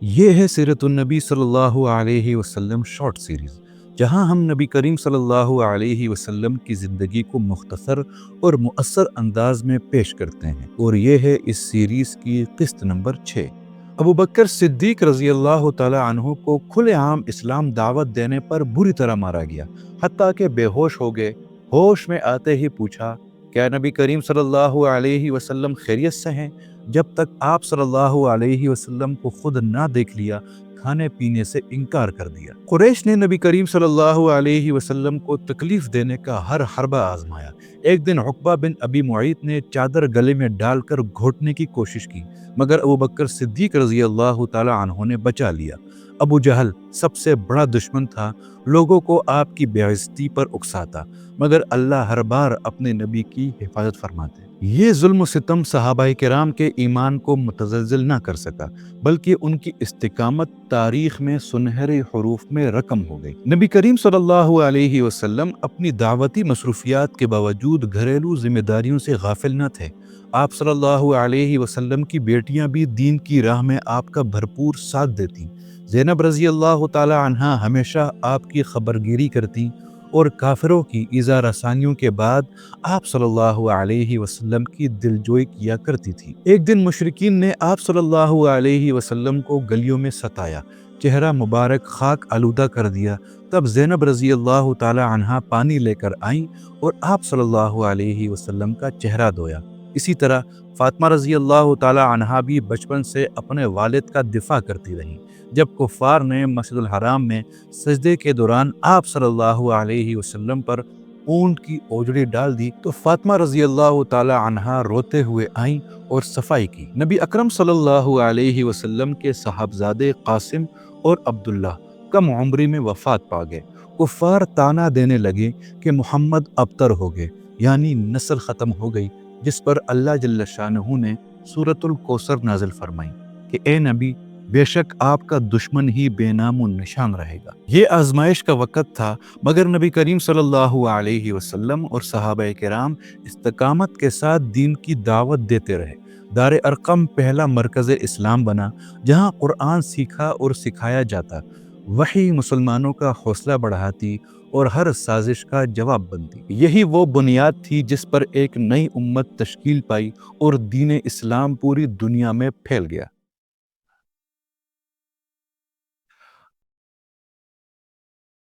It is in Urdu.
یہ ہے سیرت النبی صلی اللہ علیہ وسلم شارٹ سیریز، جہاں ہم نبی کریم صلی اللہ علیہ وسلم کی زندگی کو مختصر اور مؤثر انداز میں پیش کرتے ہیں، اور یہ ہے اس سیریز کی قسط نمبر 6۔ ابو بکر صدیق رضی اللہ تعالی عنہ کو کھلے عام اسلام دعوت دینے پر بری طرح مارا گیا، حتیٰ کہ بے ہوش ہو گئے۔ ہوش میں آتے ہی پوچھا، کیا نبی کریم صلی اللہ علیہ وسلم خیریت سے ہیں؟ جب تک آپ صلی اللہ علیہ وسلم کو خود نہ دیکھ لیا، کھانے پینے سے انکار کر دیا۔ قریش نے نبی کریم صلی اللہ علیہ وسلم کو تکلیف دینے کا ہر حربہ آزمایا۔ ایک دن عقبہ بن ابی معیط نے چادر گلے میں ڈال کر گھوٹنے کی کوشش کی، مگر ابو بکر صدیق رضی اللہ تعالی عنہ نے بچا لیا۔ ابو جہل سب سے بڑا دشمن تھا، لوگوں کو آپ کی بے عزتی پر اکساتا، مگر اللہ ہر بار اپنے نبی کی حفاظت فرماتے۔ یہ ظلم و ستم صحابہ کرام کے ایمان کو متزلزل نہ کر سکا، بلکہ ان کی استقامت تاریخ میں سنہرے حروف میں رقم ہو گئی۔ نبی کریم صلی اللہ علیہ وسلم اپنی دعوتی مصروفیات کے باوجود گھریلو ذمہ داریوں سے غافل نہ تھے۔ آپ صلی اللہ علیہ وسلم کی بیٹیاں بھی دین کی راہ میں آپ کا بھرپور ساتھ دیتی۔ زینب رضی اللہ تعالی عنہا ہمیشہ آپ کی خبرگیری کرتی اور کافروں کی ایذا رسانیوں کے بعد آپ صلی اللہ علیہ وسلم کی دلجوئی کیا کرتی تھی۔ ایک دن مشرکین نے آپ صلی اللہ علیہ وسلم کو گلیوں میں ستایا، چہرہ مبارک خاک آلودہ کر دیا۔ تب زینب رضی اللہ تعالی عنہا پانی لے کر آئیں اور آپ صلی اللہ علیہ وسلم کا چہرہ دھویا۔ اسی طرح فاطمہ رضی اللہ تعالی عنہا بھی بچپن سے اپنے والد کا دفاع کرتی رہیں۔ جب کفار نے مسجد الحرام میں سجدے کے دوران آپ صلی اللہ علیہ وسلم پر اونٹ کی اوجڑی ڈال دی تو فاطمہ رضی اللہ تعالی عنہا روتے ہوئے آئیں اور صفائی کی۔ نبی اکرم صلی اللہ علیہ وسلم کے صاحبزادے قاسم اور عبداللہ کم عمری میں وفات پا گئے۔ کفار طعنہ دینے لگے کہ محمد ابتر ہو گئے، یعنی نسل ختم ہو گئی، جس پر اللہ جل شانہ نے سورۃ الکوثر نازل فرمائی کہ اے نبی، بے شک آپ کا دشمن ہی بے نام و نشان رہے گا۔ یہ آزمائش کا وقت تھا، مگر نبی کریم صلی اللہ علیہ وسلم اور صحابہ کرام استقامت کے ساتھ دین کی دعوت دیتے رہے۔ دار ارقم پہلا مرکز اسلام بنا، جہاں قرآن سیکھا اور سکھایا جاتا، وحی مسلمانوں کا حوصلہ بڑھاتی اور ہر سازش کا جواب بنتی۔ یہی وہ بنیاد تھی جس پر ایک نئی امت تشکیل پائی اور دین اسلام پوری دنیا میں پھیل گیا۔